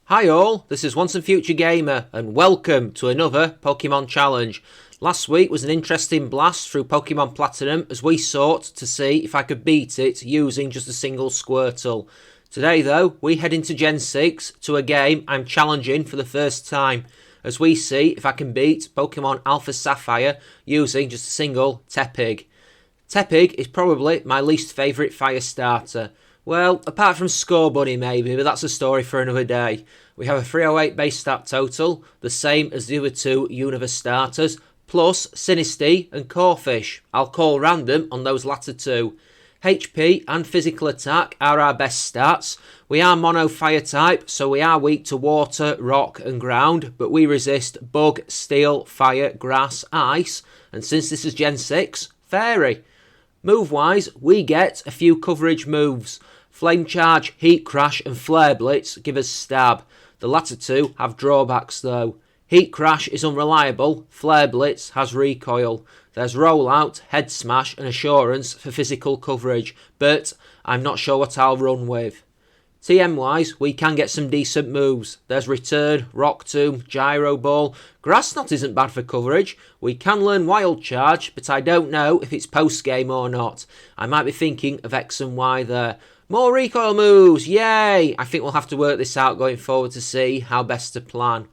Hi all, this is Once and Future Gamer and welcome to another Pokemon Challenge. Last week was an interesting blast through Pokemon Platinum as we sought to see if I could beat it using just a single Squirtle. Today though, we head into Gen 6 to a game I'm challenging for the first time as we see if I can beat Pokemon Alpha Sapphire using just a single Tepig. Tepig is probably my least favourite fire starter. Well, apart from Scorbunny maybe, but that's a story for another day. We have a 308 base stat total, the same as the other two Unova starters, plus Sinistea and Corphish. I'll call random on those latter two. HP and physical attack are our best stats. We are mono fire type, so we are weak to water, rock and ground, but we resist bug, steel, fire, grass, ice, and since this is Gen 6, fairy. Move wise, we get a few coverage moves. Flame Charge, Heat Crash and Flare Blitz give us stab. The latter two have drawbacks though. Heat Crash is unreliable, Flare Blitz has recoil. There's Rollout, Head Smash and Assurance for physical coverage, but I'm not sure what I'll run with. TM wise, we can get some decent moves. There's Return, Rock Tomb, Gyro Ball. Grass Knot isn't bad for coverage. We can learn Wild Charge, but I don't know if it's post game or not. I might be thinking of X and Y there. More recoil moves, yay! I think we'll have to work this out going forward to see how best to plan.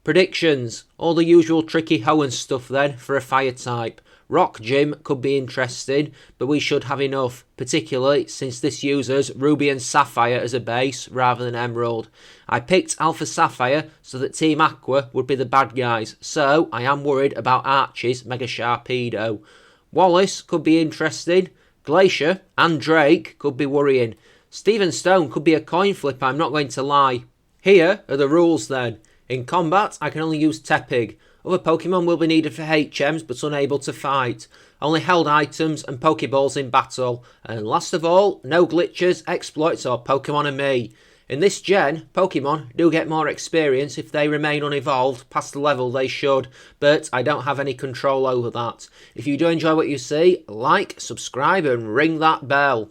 Predictions, all the usual tricky Hoenn stuff then for a fire type. Rock Gym could be interesting, but we should have enough, particularly since this uses Ruby and Sapphire as a base rather than Emerald. I picked Alpha Sapphire so that Team Aqua would be the bad guys, so I am worried about Archie's Mega Sharpedo. Wallace could be interesting. Glacier and Drake could be worrying. Steven Stone could be a coin flip, I'm not going to lie. Here are the rules then. In combat, I can only use Tepig. Other Pokemon will be needed for HMs but unable to fight. Only held items and Pokeballs in battle. And last of all, no glitches, exploits or Pokemon and me. In this gen, Pokemon do get more experience if they remain unevolved past the level they should, but I don't have any control over that. If you do enjoy what you see, like, subscribe and ring that bell.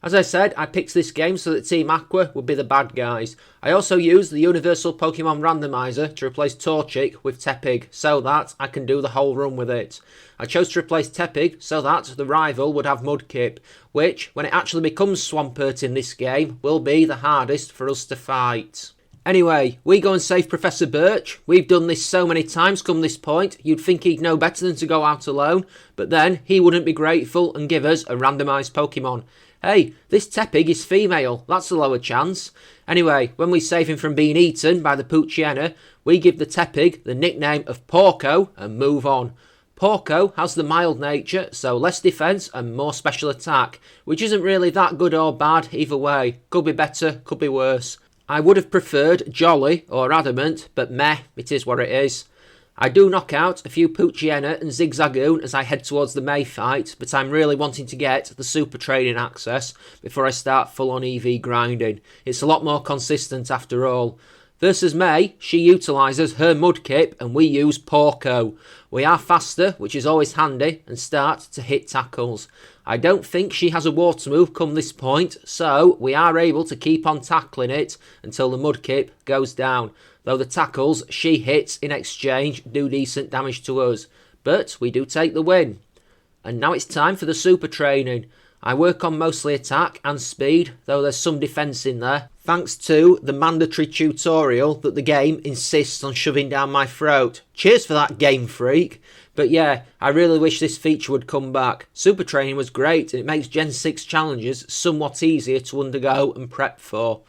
As I said, I picked this game so that Team Aqua would be the bad guys. I also used the Universal Pokemon Randomizer to replace Torchic with Tepig, so that I can do the whole run with it. I chose to replace Tepig so that the rival would have Mudkip, which, when it actually becomes Swampert in this game, will be the hardest for us to fight. Anyway, we go and save Professor Birch. We've done this so many times come this point, you'd think he'd know better than to go out alone, but then he wouldn't be grateful and give us a randomised Pokemon. Hey, this Tepig is female, that's a lower chance. Anyway, when we save him from being eaten by the Poochyena, we give the Tepig the nickname of Porco and move on. Porco has the mild nature, so less defence and more special attack, which isn't really that good or bad either way. Could be better, could be worse. I would have preferred Jolly or Adamant, but meh, it is what it is. I do knock out a few Poochyena and Zigzagoon as I head towards the May fight, but I'm really wanting to get the Super Training access before I start full-on EV grinding. It's a lot more consistent after all. Versus May, she utilises her Mudkip and we use Porco. We are faster, which is always handy, and start to hit tackles. I don't think she has a water move come this point, so we are able to keep on tackling it until the Mudkip goes down. Though the tackles she hits in exchange do decent damage to us. But we do take the win. And now it's time for the super training. I work on mostly attack and speed, though there's some defence in there, thanks to the mandatory tutorial that the game insists on shoving down my throat. Cheers for that, Game Freak. But yeah, I really wish this feature would come back. Super training was great and it makes Gen 6 challenges somewhat easier to undergo and prep for.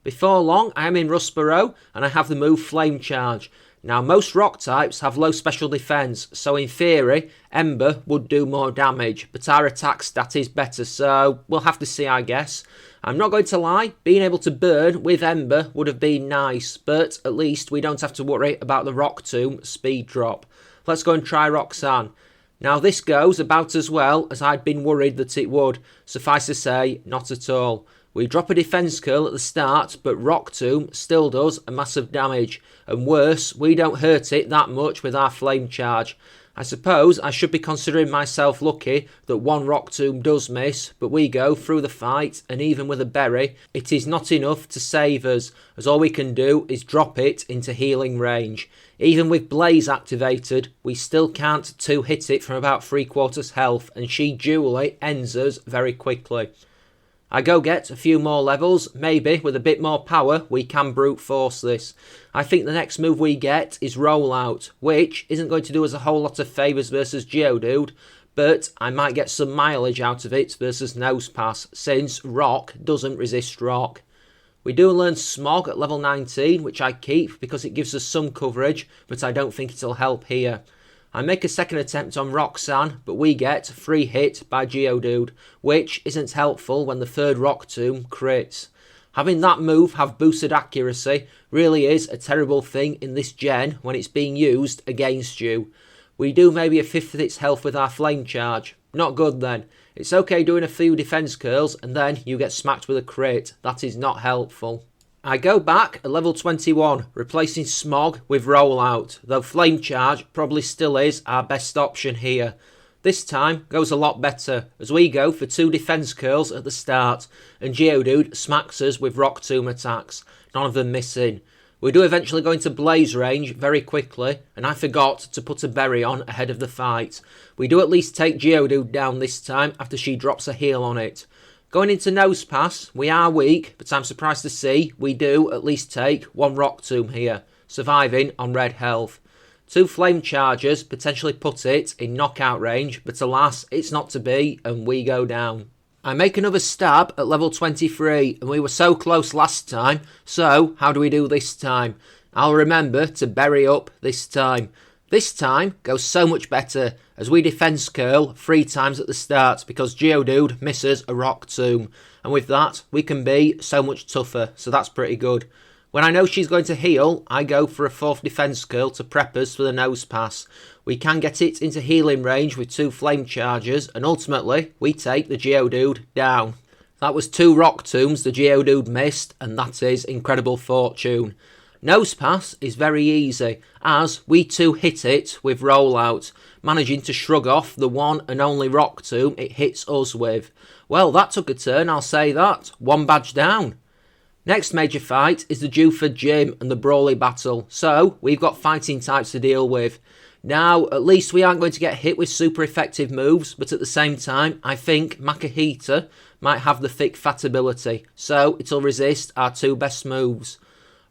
Before long, I am in Rustboro and I have the move Flame Charge. Now, most rock types have low special defence, so in theory, Ember would do more damage, but our attack stat is better, so we'll have to see, I guess. I'm not going to lie, being able to burn with Ember would have been nice, but at least we don't have to worry about the Rock Tomb speed drop. Let's go and try Roxanne. Now, this goes about as well as I'd been worried that it would. Suffice to say, not at all. We drop a defence curl at the start, but Rock Tomb still does a massive damage. And worse, we don't hurt it that much with our Flame Charge. I suppose I should be considering myself lucky that one Rock Tomb does miss, but we go through the fight, and even with a berry, it is not enough to save us, as all we can do is drop it into healing range. Even with Blaze activated, we still can't 2-hit it from about 3/4 health, and she dually ends us very quickly. I go get a few more levels, maybe with a bit more power we can brute force this. I think the next move we get is Rollout, which isn't going to do us a whole lot of favours versus Geodude, but I might get some mileage out of it versus Nosepass, since Rock doesn't resist Rock. We do learn Smog at level 19, which I keep because it gives us some coverage, but I don't think it'll help here. I make a second attempt on Roxanne, but we get free hit by Geodude, which isn't helpful when the third Rock Tomb crits. Having that move have boosted accuracy really is a terrible thing in this gen when it's being used against you. We do maybe a fifth of its health with our Flame Charge. Not good then. It's okay doing a few defense curls and then you get smacked with a crit. That is not helpful. I go back at level 21, replacing Smog with Rollout, though Flame Charge probably still is our best option here. This time goes a lot better, as we go for 2 defense curls at the start, and Geodude smacks us with Rock Tomb attacks, none of them missing. We do eventually go into Blaze range very quickly, and I forgot to put a berry on ahead of the fight. We do at least take Geodude down this time after she drops a heal on it. Going into Nosepass, we are weak, but I'm surprised to see we do at least take 1 Rock Tomb here, surviving on red health. 2 Flame Chargers potentially put it in knockout range, but alas, it's not to be, and we go down. I make another stab at level 23, and we were so close last time, so how do we do this time? I'll remember to berry up this time. This time goes so much better, as we defense curl 3 times at the start because Geodude misses a Rock Tomb, and with that we can be so much tougher, so that's pretty good. When I know she's going to heal, I go for a 4th defense curl to prep us for the Nosepass. We can get it into healing range with 2 Flame Chargers, and ultimately we take the Geodude down. That was 2 Rock Tombs the Geodude missed, and that is incredible fortune. Nosepass is very easy, as we 2-hit it with Rollout, managing to shrug off the one and only Rock Tomb it hits us with. Well, that took a turn, I'll say that. 1 badge down. Next major fight is the Dewford Gym and the Brawly battle, so we've got fighting types to deal with. Now, at least we aren't going to get hit with super effective moves, but at the same time, I think Mah-Dry-Bread might have the thick fat ability, so it'll resist our 2 best moves.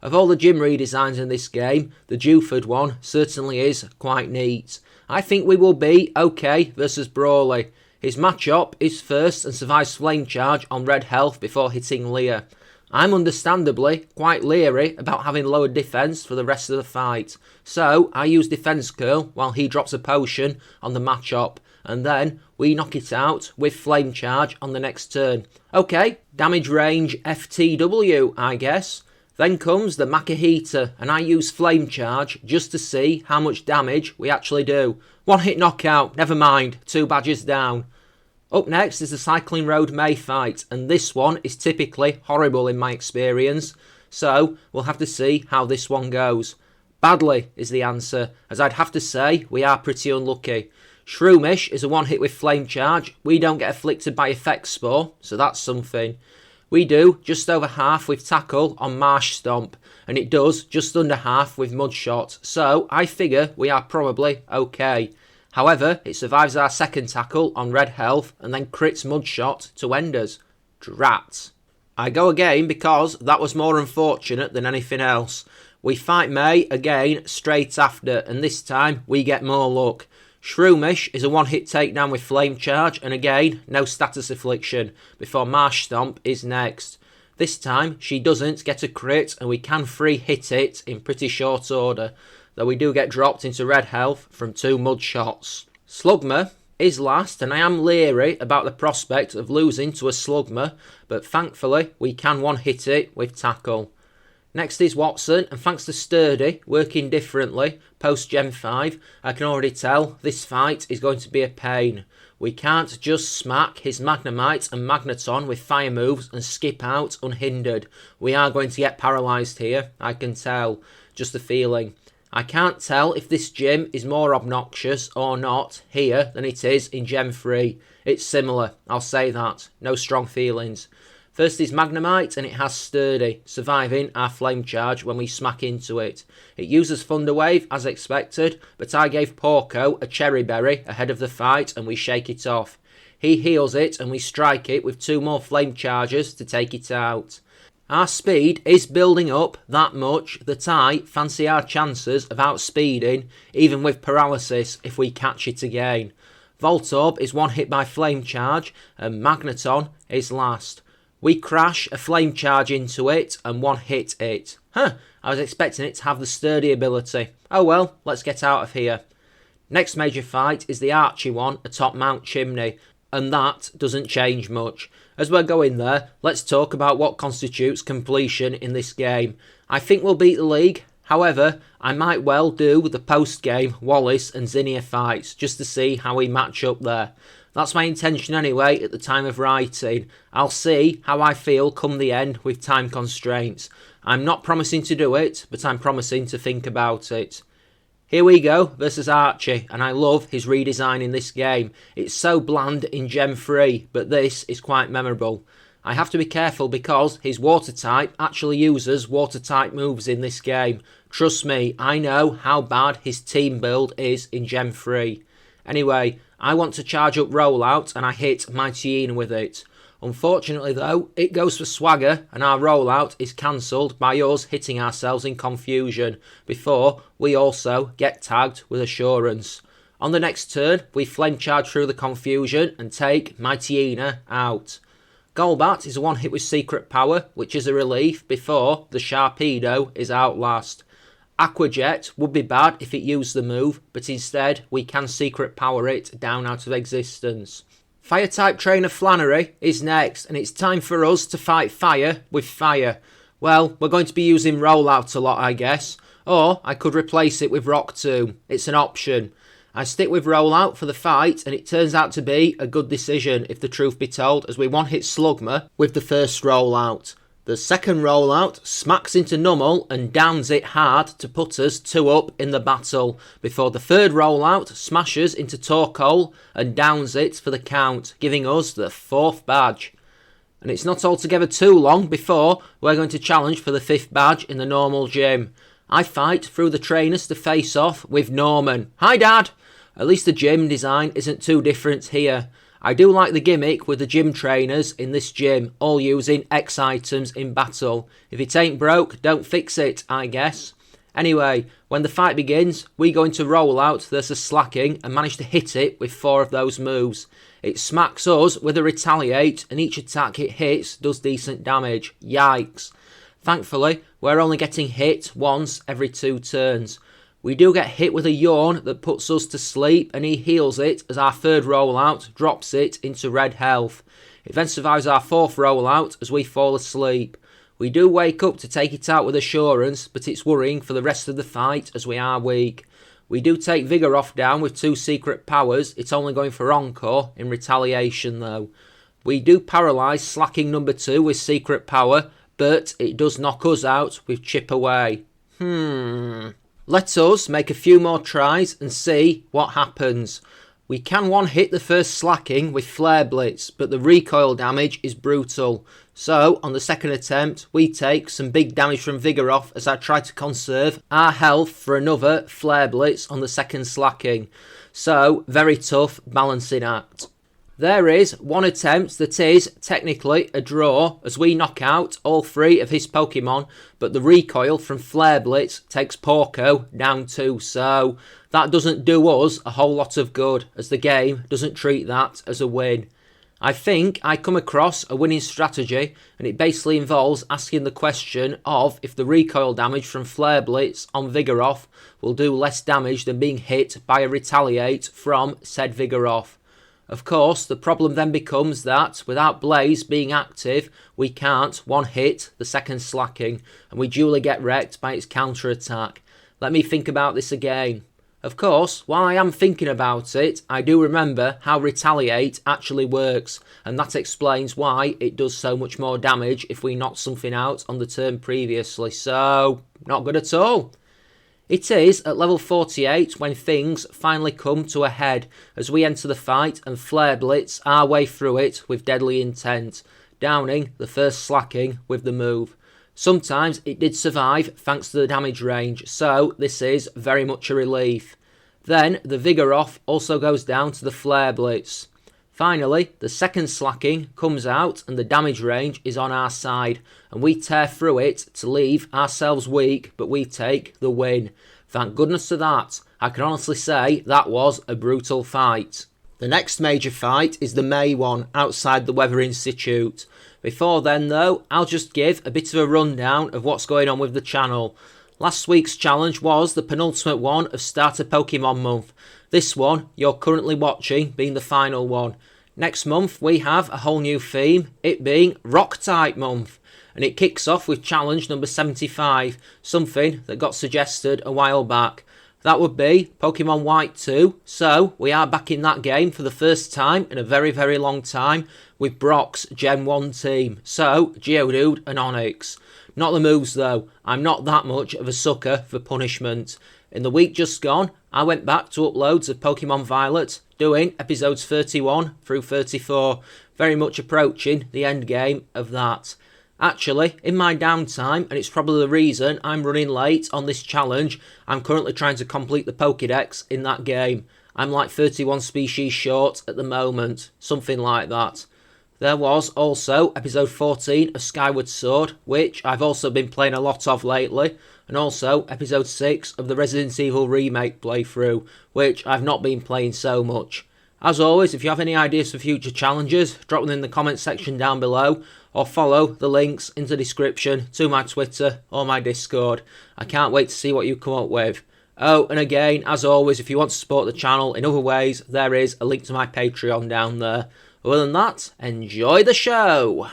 Of all the gym redesigns in this game, the Dewford one certainly is quite neat. I think we will be okay versus Brawly. His matchup is first and survives Flame Charge on red health before hitting Leah. I'm understandably quite leery about having lowered defense for the rest of the fight, so I use Defense Curl while he drops a potion on the matchup, and then we knock it out with Flame Charge on the next turn. Okay, damage range FTW, I guess. Then comes the Mah-Dry-Bread, and I use Flame Charge just to see how much damage we actually do. 1-hit knockout, never mind, 2 badges down. Up next is the Cycling Road May fight, and this one is typically horrible in my experience, so we'll have to see how this one goes. Badly is the answer, as I'd have to say we are pretty unlucky. Shroomish is a 1-hit with Flame Charge, we don't get afflicted by Effect Spore, so that's something. We do just over half with Tackle on Marsh Stomp, and it does just under half with Mud Shot, so I figure we are probably okay. However, it survives our second tackle on red health and then crits Mud Shot to end us. Drat. I go again because that was more unfortunate than anything else. We fight May again straight after, and this time we get more luck. Shroomish is a 1-hit takedown with Flame Charge, and again, no status affliction, before Marsh Stomp is next. This time, she doesn't get a crit, and we can free hit it in pretty short order, though we do get dropped into red health from 2 Mud Shots. Slugma is last, and I am leery about the prospect of losing to a Slugma, but thankfully, we can 1-hit it with Tackle. Next is Watson, and thanks to Sturdy working differently post Gen 5, I can already tell this fight is going to be a pain. We can't just smack his Magnemite and Magneton with fire moves and skip out unhindered. We are going to get paralysed here, I can tell. Just a feeling. I can't tell if this gym is more obnoxious or not here than it is in Gem 3. It's similar, I'll say that. No strong feelings. First is Magnemite, and it has Sturdy, surviving our Flame Charge when we smack into it. It uses Thunder Wave, as expected, but I gave Porco a Cherry Berry ahead of the fight, and we shake it off. He heals it, and we strike it with 2 more Flame Charges to take it out. Our speed is building up that much that I fancy our chances of outspeeding, even with paralysis, if we catch it again. Voltorb is 1 hit by Flame Charge, and Magneton is last. We crash a Flame Charge into it and 1 hit it. I was expecting it to have the Sturdy ability. Oh well, let's get out of here. Next major fight is the Archie one atop Mount Chimney, and that doesn't change much. As we're going there, let's talk about what constitutes completion in this game. I think we'll beat the league. However, I might well do the post-game Wallace and Zinnia fights just to see how we match up there. That's my intention anyway at the time of writing. I'll see how I feel come the end with time constraints. I'm not promising to do it, but I'm promising to think about it. Here we go versus Archie, and I love his redesign in this game. It's so bland in Gem 3, but this is quite memorable. I have to be careful because his water type actually uses water type moves in this game. Trust me, I know how bad his team build is in Gem 3. Anyway, I want to charge up Rollout and I hit Mighty Hoenn with it. Unfortunately though, it goes for Swagger and our Rollout is cancelled by us hitting ourselves in confusion before we also get tagged with Assurance. On the next turn, we Flame Charge through the confusion and take Mighty Hoenn out. Golbat is a 1 hit with Secret Power, which is a relief before the Sharpedo is out last. Aqua Jet would be bad if it used the move, but instead we can Secret Power it down out of existence. Fire-type Trainer Flannery is next, and it's time for us to fight fire with fire. Well, we're going to be using Rollout a lot, I guess, or I could replace it with Rock Tomb. It's an option. I stick with Rollout for the fight, and it turns out to be a good decision, if the truth be told, as we 1-hit Slugma with the first Rollout. The second Rollout smacks into Numel and downs it hard to put us 2 up in the battle, before the third Rollout smashes into Torkoal and downs it for the count, giving us the 4th badge. And it's not altogether too long before we're going to challenge for the 5th badge in the normal gym. I fight through the trainers to face off with Norman. Hi Dad! At least the gym design isn't too different here. I do like the gimmick with the gym trainers in this gym, all using X items in battle. If it ain't broke, don't fix it, I guess. Anyway, when the fight begins, we go into Rollout versus Slacking and manage to hit it with 4 of those moves. It smacks us with a Retaliate, and each attack it hits does decent damage. Yikes. Thankfully, we're only getting hit once every 2 turns. We do get hit with a Yawn that puts us to sleep, and he heals it as our 3rd Rollout drops it into red health. It then survives our 4th Rollout as we fall asleep. We do wake up to take it out with Assurance, but it's worrying for the rest of the fight as we are weak. We do take Vigoroth down with 2 secret powers. It's only going for Encore in retaliation though. We do paralyse Slacking number 2 with secret power, but it does knock us out with Chip Away. Let us make a few more tries and see what happens. We can 1-hit the first Slacking with Flare Blitz, but the recoil damage is brutal. So, on the second attempt, we take some big damage from Vigoroth as I try to conserve our health for another Flare Blitz on the second Slacking. So, very tough balancing act. There is 1 attempt that is technically a draw as we knock out all 3 of his Pokemon, but the recoil from Flare Blitz takes Porco down too, so that doesn't do us a whole lot of good as the game doesn't treat that as a win. I think I come across a winning strategy, and it basically involves asking the question of if the recoil damage from Flare Blitz on Vigoroth will do less damage than being hit by a Retaliate from said Vigoroth. Of course, the problem then becomes that, without Blaze being active, we can't 1-hit the second Slacking, and we duly get wrecked by its counter-attack. Let me think about this again. Of course, while I am thinking about it, I do remember how Retaliate actually works, and that explains why it does so much more damage if we knock something out on the turn previously, so not good at all. It is at level 48 when things finally come to a head as we enter the fight and Flare Blitz our way through it with deadly intent, downing the first slacking with the move. Sometimes it did survive thanks to the damage range, so this is very much a relief. Then the Vigour off also goes down to the Flare Blitz. Finally, the second slacking comes out and the damage range is on our side, and we tear through it to leave ourselves weak, but we take the win. Thank goodness for that. I can honestly say that was a brutal fight. The next major fight is the May one outside the Weather Institute. Before then though, I'll just give a bit of a rundown of what's going on with the channel. Last week's challenge was the penultimate one of Starter Pokemon Month. This one, you're currently watching, being the final one. Next month we have a whole new theme, it being Rock Type Month. And it kicks off with challenge number 75, something that got suggested a while back. That would be Pokemon White 2, so we are back in that game for the first time in a very, very long time with Brock's Gen 1 team, so Geodude and Onix. Not the moves though, I'm not that much of a sucker for punishment. In the week just gone, I went back to uploads of Pokemon Violet, doing episodes 31 through 34, very much approaching the end game of that. Actually, in my downtime, and it's probably the reason I'm running late on this challenge, I'm currently trying to complete the Pokédex in that game. I'm like 31 species short at the moment, something like that. There was also episode 14 of Skyward Sword, which I've also been playing a lot of lately, and also episode 6 of the Resident Evil Remake playthrough, which I've not been playing so much. As always, if you have any ideas for future challenges, drop them in the comment section down below, or follow the links in the description to my Twitter or my Discord. I can't wait to see what you come up with. Oh, and again, as always, if you want to support the channel in other ways, there is a link to my Patreon down there. Other than that, enjoy the show!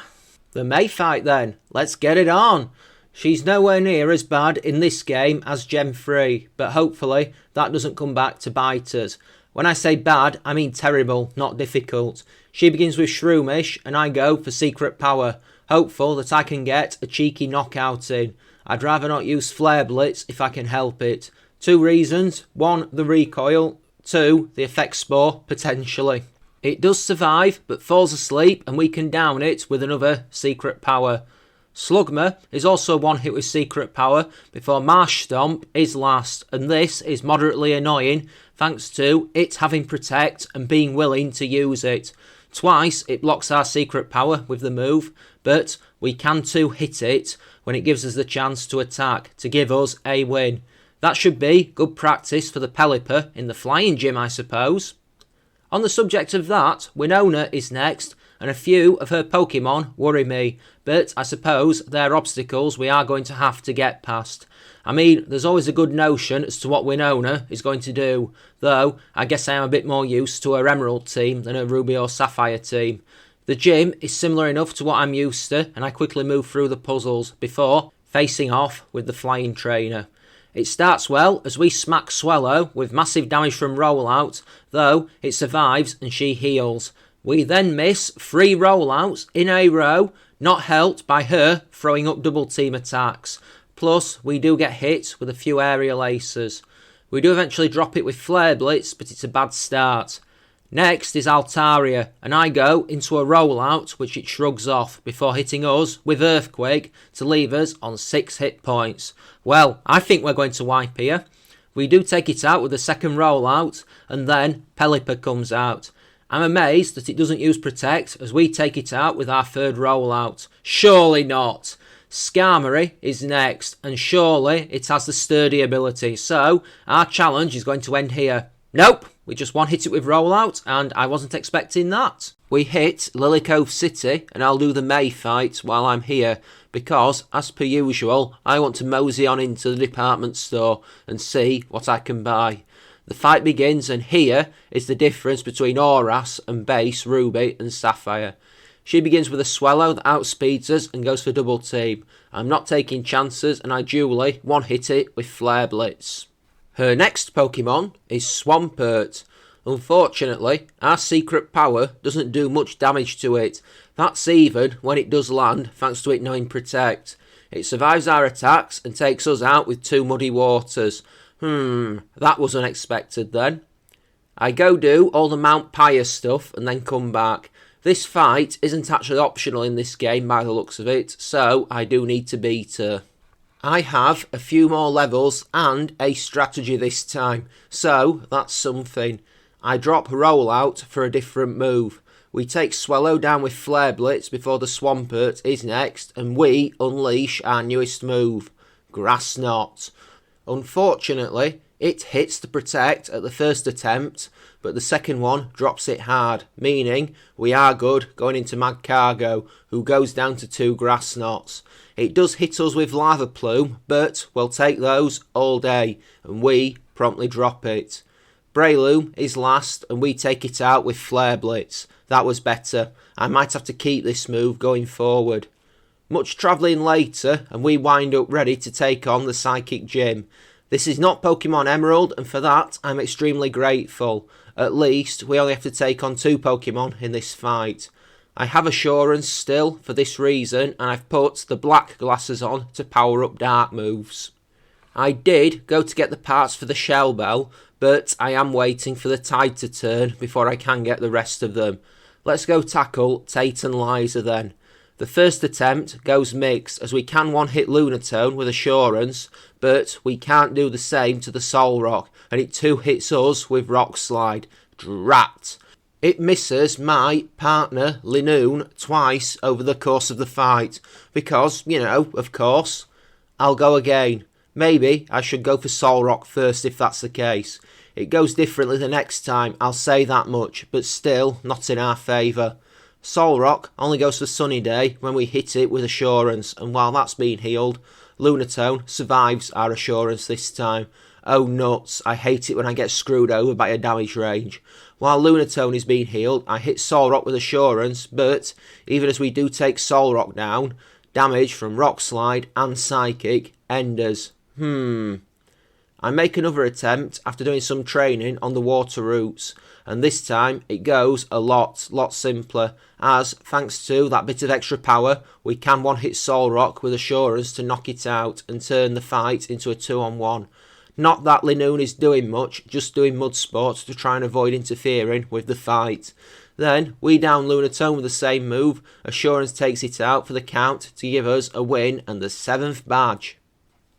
The May fight then, let's get it on! She's nowhere near as bad in this game as Gen 3, but hopefully that doesn't come back to bite us. When I say bad, I mean terrible, not difficult. She begins with Shroomish, and I go for Secret Power, hopeful that I can get a cheeky knockout in. I'd rather not use Flare Blitz if I can help it. 2 reasons: 1, the recoil, 2, the effect spore, potentially. It does survive, but falls asleep, and we can down it with another Secret Power. Slugma is also one hit with Secret Power before Marsh Stomp is last, and this is moderately annoying thanks to it having Protect and being willing to use it. Twice it blocks our Secret Power with the move, but we can 2-hit it when it gives us the chance to attack to give us a win. That should be good practice for the Pelipper in the Flying Gym, I suppose. On the subject of that, Winona is next, and a few of her Pokemon worry me, but I suppose they're obstacles we are going to have to get past. I mean, there's always a good notion as to what Winona is going to do, though I guess I am a bit more used to her Emerald team than her Ruby or Sapphire team. The gym is similar enough to what I'm used to, and I quickly move through the puzzles before facing off with the Flying Trainer. It starts well as we smack Swellow with massive damage from Rollout, though it survives and she heals. We then miss 3 rollouts in a row, not helped by her throwing up double team attacks. Plus, we do get hit with a few aerial aces. We do eventually drop it with Flare Blitz, but it's a bad start. Next is Altaria, and I go into a rollout which it shrugs off before hitting us with Earthquake to leave us on 6 hit points. Well, I think we're going to wipe here. We do take it out with the second rollout, and then Pelipper comes out. I'm amazed that it doesn't use Protect as we take it out with our third rollout. Surely not. Skarmory is next, and surely it has the Sturdy ability, so our challenge is going to end here. Nope, we just one-hit it with Rollout, and I wasn't expecting that. We hit Lily Cove City, and I'll do the May fight while I'm here, because, as per usual, I want to mosey on into the department store and see what I can buy. The fight begins, and here is the difference between Oras and base Ruby and Sapphire. She begins with a Swellow that outspeeds us and goes for double team. I'm not taking chances, and I duly one-hit it with Flare Blitz. Her next Pokemon is Swampert. Unfortunately, our Secret Power doesn't do much damage to it. That's even when it does land, thanks to it knowing Protect. It survives our attacks and takes us out with 2 Muddy Waters. That was unexpected then. I go do all the Mount Pius stuff and then come back. This fight isn't actually optional in this game by the looks of it, so I do need to beat her. I have a few more levels and a strategy this time, so that's something. I drop Rollout for a different move. We take Swallow down with Flare Blitz before the Swampert is next, and we unleash our newest move, Grass Knot. Unfortunately, it hits to protect at the first attempt, but the second one drops it hard, meaning we are good going into Mad Cargo, who goes down to 2 Grass Knots. It does hit us with Lava Plume, but we'll take those all day, and we promptly drop it. Breloom is last, and we take it out with Flare Blitz. That was better. I might have to keep this move going forward. Much travelling later, and we wind up ready to take on the Psychic Gym. This is not Pokemon Emerald, and for that I'm extremely grateful. At least we only have to take on 2 Pokemon in this fight. I have Assurance still for this reason, and I've put the black glasses on to power up dark moves. I did go to get the parts for the Shell Bell, but I am waiting for the tide to turn before I can get the rest of them. Let's go tackle Tate and Liza then. The first attempt goes mixed, as we can one-hit Lunatone with Assurance, but we can't do the same to the Solrock, and it 2-hits us with Rock Slide. Drat! It misses my partner, Linoone, twice over the course of the fight, because, of course, I'll go again. Maybe I should go for Solrock first if that's the case. It goes differently the next time, I'll say that much, but still not in our favour. Solrock only goes for Sunny Day when we hit it with Assurance, and while that's being healed, Lunatone survives our Assurance this time. Oh nuts, I hate it when I get screwed over by a damage range. While Lunatone is being healed, I hit Solrock with Assurance, but even as we do take Solrock down, damage from Rock Slide and Psychic enders. I make another attempt after doing some training on the water routes, and this time it goes a lot simpler, as thanks to that bit of extra power we can one-hit Solrock with Assurance to knock it out and turn the fight into a 2-on-1. Not that Linoone is doing much, just doing mud sports to try and avoid interfering with the fight. Then we down Lunatone with the same move, Assurance takes it out for the count to give us a win and the 7th badge.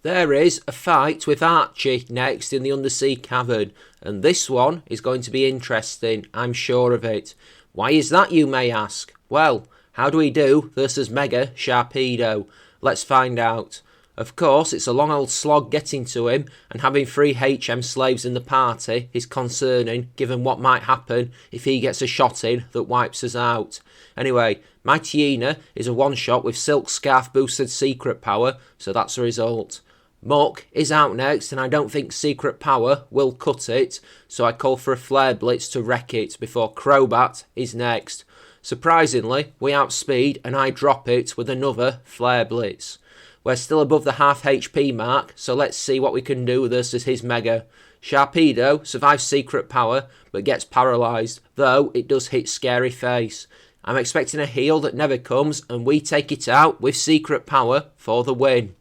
There is a fight with Archie next in the Undersea Cavern, and this one is going to be interesting, I'm sure of it. Why is that, you may ask? Well, how do we do versus Mega Sharpedo? Let's find out. Of course, it's a long old slog getting to him, and having 3 HM slaves in the party is concerning, given what might happen if he gets a shot in that wipes us out. Anyway, my Tiina is a one-shot with Silk Scarf boosted secret power, so that's the result. Muck is out next, and I don't think Secret Power will cut it, so I call for a Flare Blitz to wreck it before Crobat is next. Surprisingly, we outspeed and I drop it with another Flare Blitz. We're still above the half HP mark, so let's see what we can do versus his Mega. Sharpedo survives Secret Power, but gets paralysed, though it does hit Scary Face. I'm expecting a heal that never comes, and we take it out with Secret Power for the win.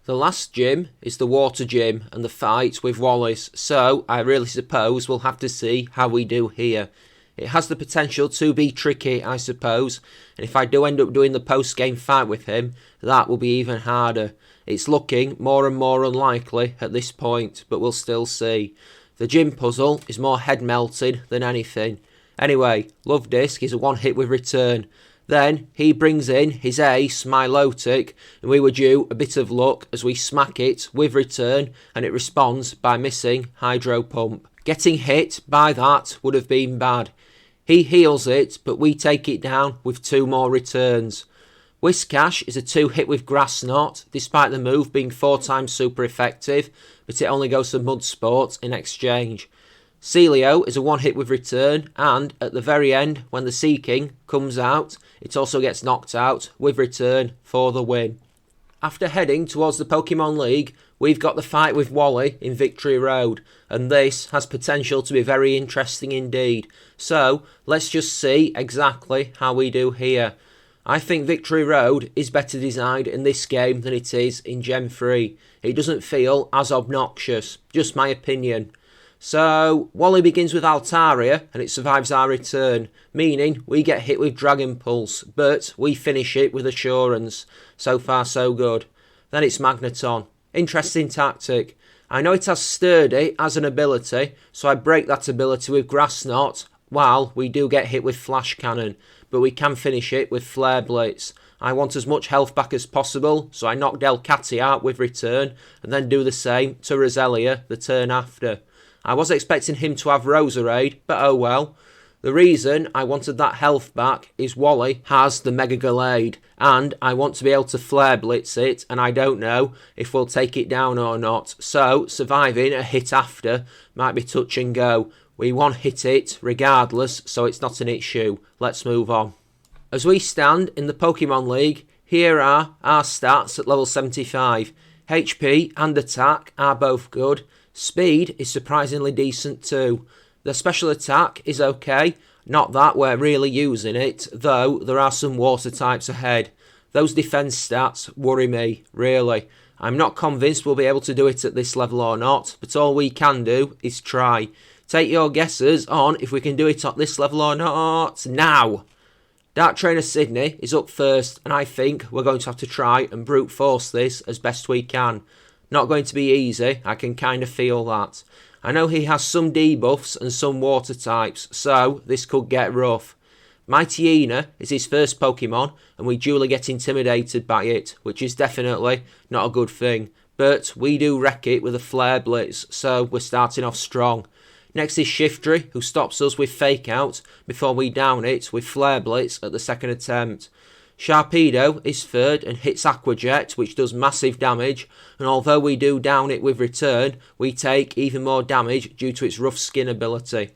The last gym is the Water Gym and the fight with Wallace, so I really suppose we'll have to see how we do here. It has the potential to be tricky, I suppose, and if I do end up doing the post-game fight with him, that will be even harder. It's looking more and more unlikely at this point, but we'll still see. The gym puzzle is more head-melting than anything. Anyway, Love Disc is a one-hit with Return. Then he brings in his ace, Milotic, and we were due a bit of luck as we smack it with Return, and it responds by missing Hydro Pump. Getting hit by that would have been bad. He heals it, but we take it down with 2 more returns. Whiscash is a 2-hit with Grass Knot, despite the move being 4 times super effective, but it only goes for Mud Sport in exchange. Celio is a 1-hit with Return, and at the very end, when the Seeking comes out, it also gets knocked out with Return for the win. After heading towards the Pokemon League, we've got the fight with Wally in Victory Road, and this has potential to be very interesting indeed. So, let's just see exactly how we do here. I think Victory Road is better designed in this game than it is in Gen 3. It doesn't feel as obnoxious, just my opinion. So, Wally begins with Altaria and it survives our return, meaning we get hit with Dragon Pulse, but we finish it with Assurance. So far so good. Then it's Magneton. Interesting tactic. I know it has Sturdy as an ability, so I break that ability with Grass Knot, while we do get hit with Flash Cannon, but we can finish it with Flare Blitz. I want as much health back as possible, so I knock Delcatty out with Return, and then do the same to Roselia the turn after. I was expecting him to have Roserade, but oh well. The reason I wanted that health back is Wally has the Mega Gallade, and I want to be able to Flare Blitz it, and I don't know if we'll take it down or not. So, surviving a hit after might be touch and go. We one-hit it regardless, so it's not an issue. Let's move on. As we stand in the Pokemon League, here are our stats at level 75. HP and attack are both good. Speed is surprisingly decent too. The special attack is okay, not that we're really using it, though there are some water types ahead. Those defense stats worry me, really. I'm not convinced we'll be able to do it at this level or not, but all we can do is try. Take your guesses on if we can do it at this level or not. Now! Dark Trainer Sydney is up first, and I think we're going to have to try and brute force this as best we can. Not going to be easy, I can kind of feel that. I know he has some debuffs and some water types, so this could get rough. Mightyena is his first Pokemon, and we duly get intimidated by it, which is definitely not a good thing. But we do wreck it with a Flare Blitz, so we're starting off strong. Next is Shiftry, who stops us with Fake Out before we down it with Flare Blitz at the second attempt. Sharpedo is third and hits Aqua Jet, which does massive damage, and although we do down it with Return, we take even more damage due to its rough skin ability.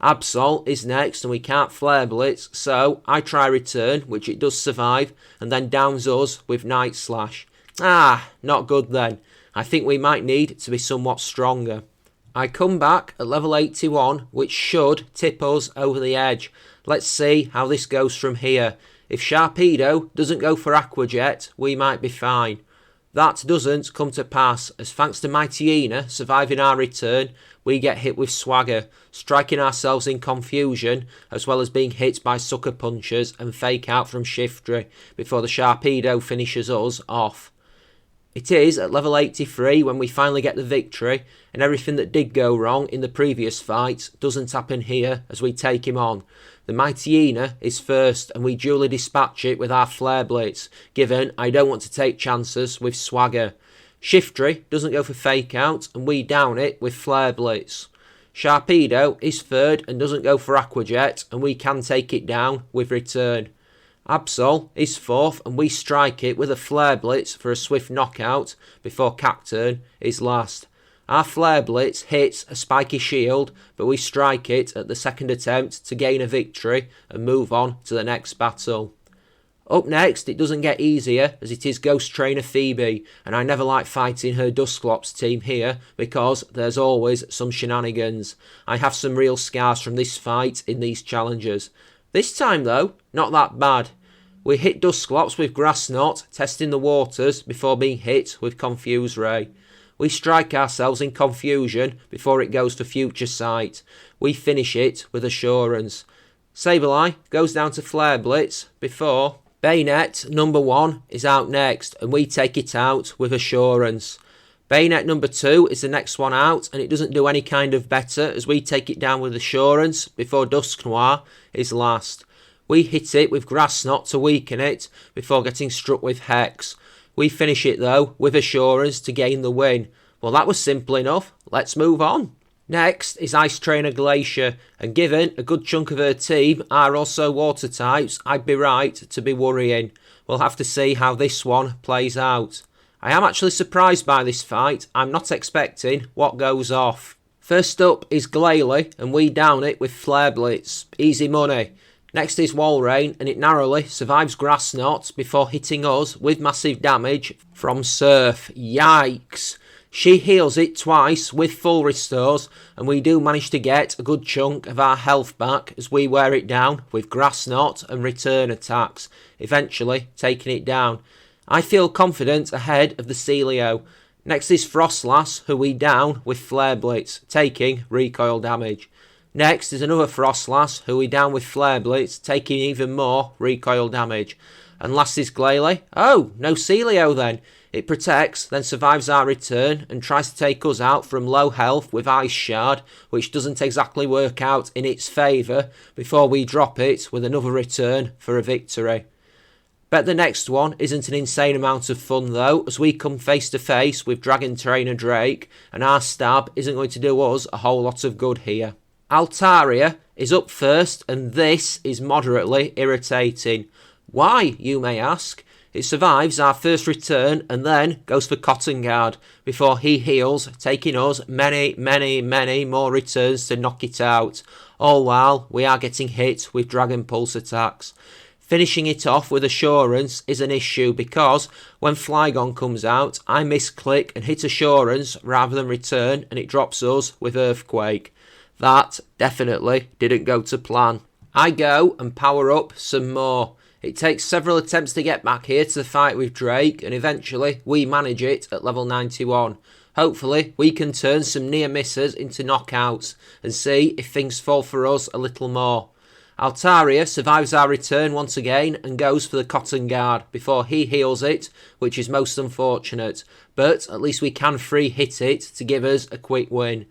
Absol is next and we can't Flare Blitz, so I try Return, which it does survive, and then downs us with Night Slash. Not good then. I think we might need to be somewhat stronger. I come back at level 81, which should tip us over the edge. Let's see how this goes from here. If Sharpedo doesn't go for Aqua Jet, we might be fine. That doesn't come to pass, as thanks to Mightyena surviving our return, we get hit with Swagger, striking ourselves in confusion, as well as being hit by Sucker Punches and Fake Out from Shiftry, before the Sharpedo finishes us off. It is at level 83 when we finally get the victory, and everything that did go wrong in the previous fight doesn't happen here as we take him on. The Mightyena is first, and we duly dispatch it with our Flare Blitz, given I don't want to take chances with Swagger. Shiftry doesn't go for Fake Out, and we down it with Flare Blitz. Sharpedo is third and doesn't go for Aqua Jet, and we can take it down with Return. Absol is fourth, and we strike it with a Flare Blitz for a swift knockout before Cacturn is last. Our Flare Blitz hits a spiky shield, but we strike it at the second attempt to gain a victory and move on to the next battle. Up next, it doesn't get easier as it is Ghost Trainer Phoebe, and I never like fighting her Dusclops team here because there's always some shenanigans. I have some real scars from this fight in these challenges. This time though, not that bad. We hit Dusclops with Grass Knot, testing the waters before being hit with Confuse Ray. We strike ourselves in confusion before it goes to Future Sight. We finish it with Assurance. Sableye goes down to Flare Blitz before Bayonet number 1 is out next, and we take it out with Assurance. Bayonet number 2 is the next one out, and it doesn't do any kind of better as we take it down with Assurance before Dusknoir is last. We hit it with Grass Knot to weaken it before getting struck with Hex. We finish it though with Assurance to gain the win. Well, that was simple enough. Let's move on. Next is Ice Trainer Glacier, and given a good chunk of her team are also water types, I'd be right to be worrying. We'll have to see how this one plays out. I am actually surprised by this fight. I'm not expecting what goes off. First up is Glalie, and we down it with Flare Blitz. Easy money. Next is Walrein, and it narrowly survives Grass Knot before hitting us with massive damage from Surf. Yikes. She heals it twice with full restores, and we do manage to get a good chunk of our health back as we wear it down with Grass Knot and return attacks, eventually taking it down. I feel confident ahead of the Celio. Next is Frostlass, who we down with Flare Blitz, taking recoil damage. Next is another Frostlass, who we down with Flare Blitz, taking even more recoil damage. And last is Glalie. Oh, no Celio then. It protects, then survives our return, and tries to take us out from low health with Ice Shard, which doesn't exactly work out in its favour, before we drop it with another return for a victory. Bet the next one isn't an insane amount of fun though, as we come face to face with Dragon Trainer Drake, and our stab isn't going to do us a whole lot of good here. Altaria is up first, and this is moderately irritating. Why, you may ask? It survives our first return and then goes for Cotton Guard before he heals, taking us many more returns to knock it out, all while we are getting hit with Dragon Pulse attacks. Finishing it off with Assurance is an issue because when Flygon comes out, I misclick and hit Assurance rather than return, and it drops us with Earthquake. That definitely didn't go to plan. I go and power up some more. It takes several attempts to get back here to the fight with Drake, and eventually we manage it at level 91. Hopefully we can turn some near misses into knockouts and see if things fall for us a little more. Altaria survives our return once again and goes for the Cotton Guard before he heals it, which is most unfortunate, but at least we can free hit it to give us a quick win.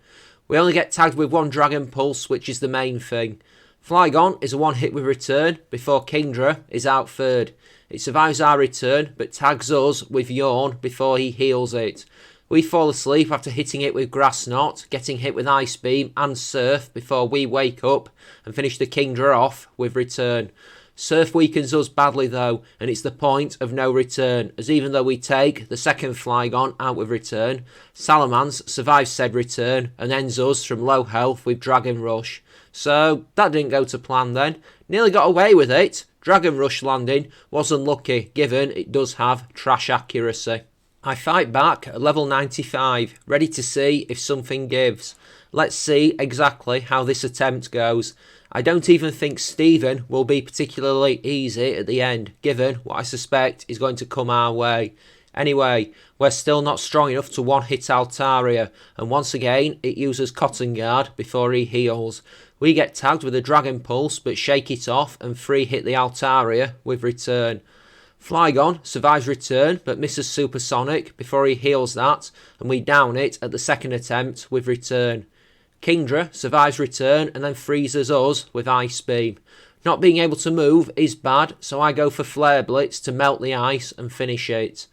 We only get tagged with one Dragon Pulse, which is the main thing. Flygon is a one hit with return before Kingdra is out third. It survives our return but tags us with Yawn before he heals it. We fall asleep after hitting it with Grass Knot, getting hit with Ice Beam and Surf before we wake up and finish the Kingdra off with return. Surf weakens us badly though, and it's the point of no return, as even though we take the second Flygon out with return, Salamence survives said return and ends us from low health with Dragon Rush. So that didn't go to plan then. Nearly got away with it. Dragon Rush landing was unlucky given it does have trash accuracy. I fight back at level 95, ready to see if something gives. Let's see exactly how this attempt goes. I don't even think Steven will be particularly easy at the end, given what I suspect is going to come our way. Anyway, we're still not strong enough to one-hit Altaria, and once again it uses Cotton Guard before he heals. We get tagged with a Dragon Pulse, but shake it off and free hit the Altaria with return. Flygon survives return, but misses Supersonic before he heals that, and we down it at the second attempt with return. Kingdra survives return and then freezes us with Ice Beam. Not being able to move is bad, so I go for Flare Blitz to melt the ice and finish it.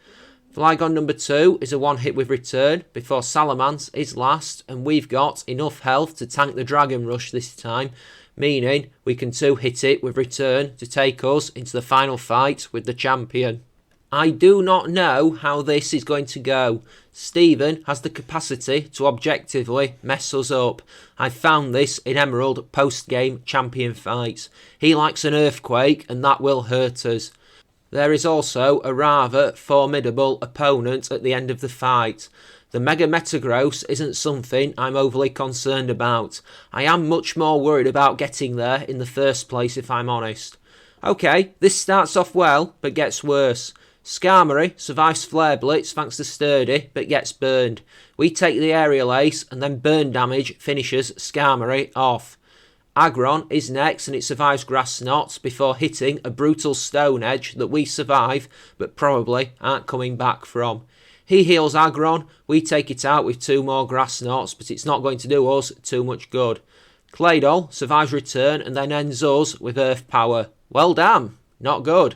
Flygon number 2 is a one hit with return before Salamence is last, and we've got enough health to tank the Dragon Rush this time, meaning we can 2-hit it with return to take us into the final fight with the champion. I do not know how this is going to go. Steven has the capacity to objectively mess us up. I found this in Emerald post-game champion fights. He likes an Earthquake and that will hurt us. There is also a rather formidable opponent at the end of the fight. The Mega Metagross isn't something I'm overly concerned about. I am much more worried about getting there in the first place, if I'm honest. Okay, this starts off well, but gets worse. Skarmory survives Flare Blitz thanks to Sturdy, but gets burned. We take the Aerial Ace, and then burn damage finishes Skarmory off. Aggron is next, and it survives Grass Knot before hitting a brutal Stone Edge that we survive, but probably aren't coming back from. He heals Aggron, we take it out with 2 more Grass Knots, but it's not going to do us too much good. Claydol survives return and then ends us with Earth Power. Well damn, not good.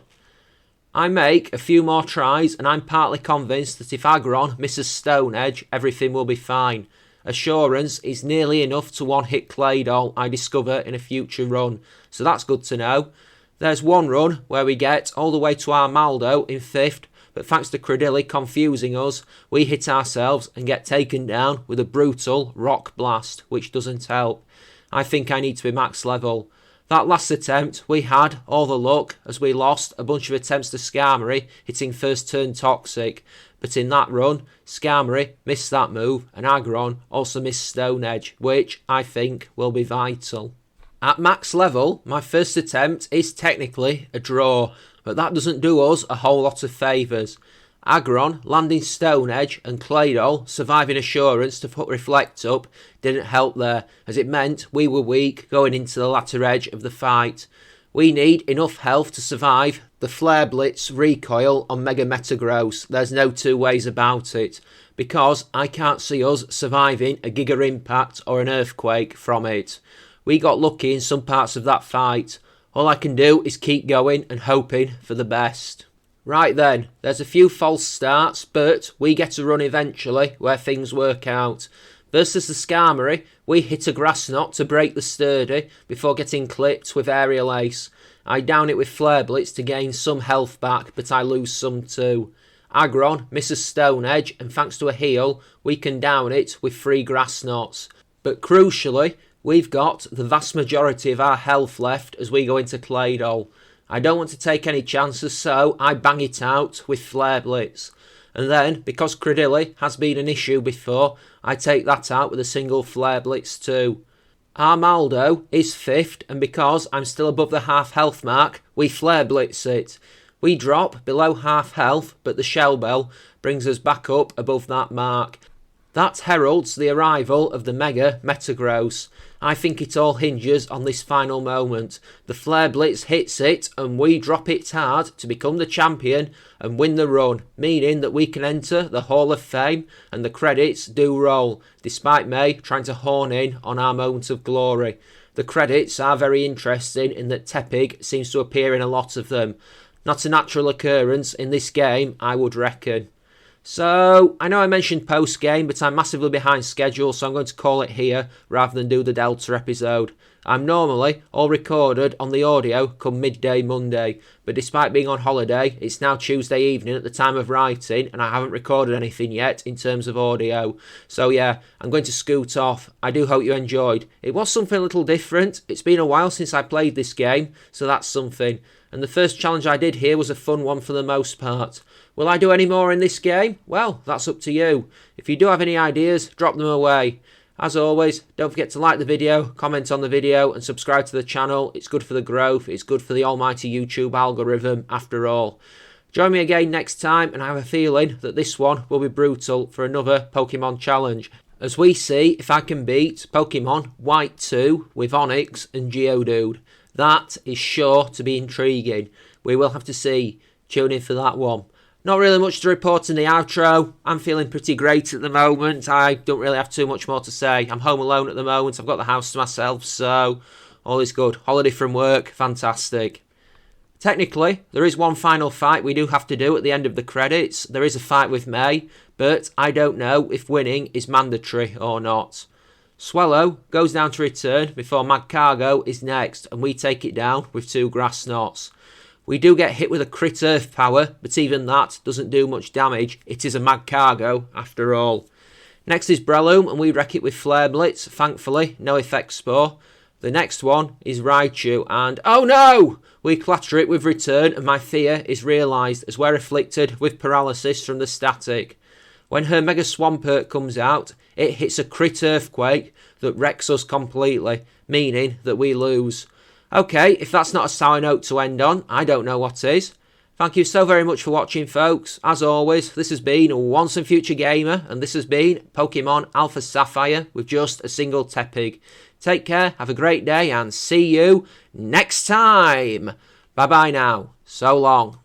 I make a few more tries and I'm partly convinced that if Aggron misses Stone Edge, everything will be fine. Assurance is nearly enough to one-hit Claydol, I discover in a future run, so that's good to know. There's one run where we get all the way to Armaldo in 5th, but thanks to Credilli confusing us, we hit ourselves and get taken down with a brutal Rock Blast, which doesn't help. I think I need to be max level. That last attempt, we had all the luck as we lost a bunch of attempts to Skarmory, hitting first turn Toxic. But in that run, Skarmory missed that move and Aggron also missed Stone Edge, which I think will be vital. At max level, my first attempt is technically a draw, but that doesn't do us a whole lot of favours. Aggron landing Stone Edge and Claydol surviving Assurance to put Reflect up didn't help there, as it meant we were weak going into the latter edge of the fight. We need enough health to survive the Flare Blitz recoil on Mega Metagross, there's no two ways about it, because I can't see us surviving a Giga Impact or an Earthquake from it. We got lucky in some parts of that fight. All I can do is keep going and hoping for the best. Right then, there's a few false starts, but we get a run eventually where things work out. Versus the Skarmory, we hit a Grass Knot to break the Sturdy before getting clipped with Aerial Ace. I down it with Flare Blitz to gain some health back, but I lose some too. Aggron misses Stone Edge, and thanks to a heal, we can down it with 3 Grass Knots. But crucially, we've got the vast majority of our health left as we go into Claydol. I don't want to take any chances, so I bang it out with Flare Blitz. And then, because Cradilly has been an issue before, I take that out with a single Flare Blitz too. Armaldo is 5th, and because I'm still above the half health mark, we Flare Blitz it. We drop below half health, but the Shell Bell brings us back up above that mark. That heralds the arrival of the Mega Metagross. I think it all hinges on this final moment. The Flare Blitz hits it and we drop it hard to become the champion and win the run, meaning that we can enter the Hall of Fame and the credits do roll, despite May trying to horn in on our moment of glory. The credits are very interesting in that Tepig seems to appear in a lot of them. Not a natural occurrence in this game, I would reckon. So, I know I mentioned post-game, but I'm massively behind schedule, so I'm going to call it here rather than do the Delta episode. I'm normally all recorded on the audio come midday Monday, but despite being on holiday, it's now Tuesday evening at the time of writing, and I haven't recorded anything yet in terms of audio. So yeah, I'm going to scoot off. I do hope you enjoyed. It was something a little different. It's been a while since I played this game, so that's something. And the first challenge I did here was a fun one for the most part. Will I do any more in this game? Well, that's up to you. If you do have any ideas, drop them away. As always, don't forget to like the video, comment on the video and subscribe to the channel. It's good for the growth, it's good for the almighty YouTube algorithm after all. Join me again next time and I have a feeling that this one will be brutal for another Pokemon challenge, as we see if I can beat Pokemon White 2 with Onix and Geodude. That is sure to be intriguing. We will have to see. Tune in for that one. Not really much to report in the outro. I'm feeling pretty great at the moment. I don't really have too much more to say. I'm home alone at the moment. I've got the house to myself, so all is good. Holiday from work, fantastic. Technically, there is one final fight we do have to do at the end of the credits. There is a fight with May, but I don't know if winning is mandatory or not. Swallow goes down to return before Magcargo is next, and we take it down with 2 Grass Knots. We do get hit with a crit earth power, but even that doesn't do much damage. It is a Magcargo after all. Next is Breloom, and we wreck it with Flare Blitz. Thankfully, no Effect Spore. The next one is Raichu, and oh no! We clatter it with Return, and my fear is realised as we're afflicted with paralysis from the static. When her Mega Swampert comes out, it hits a crit Earthquake that wrecks us completely, meaning that we lose. Okay, if that's not a sour note to end on, I don't know what is. Thank you so very much for watching, folks. As always, this has been Once and Future Gamer, and this has been Pokemon Alpha Sapphire with just a single Tepig. Take care, have a great day, and see you next time. Bye-bye now. So long.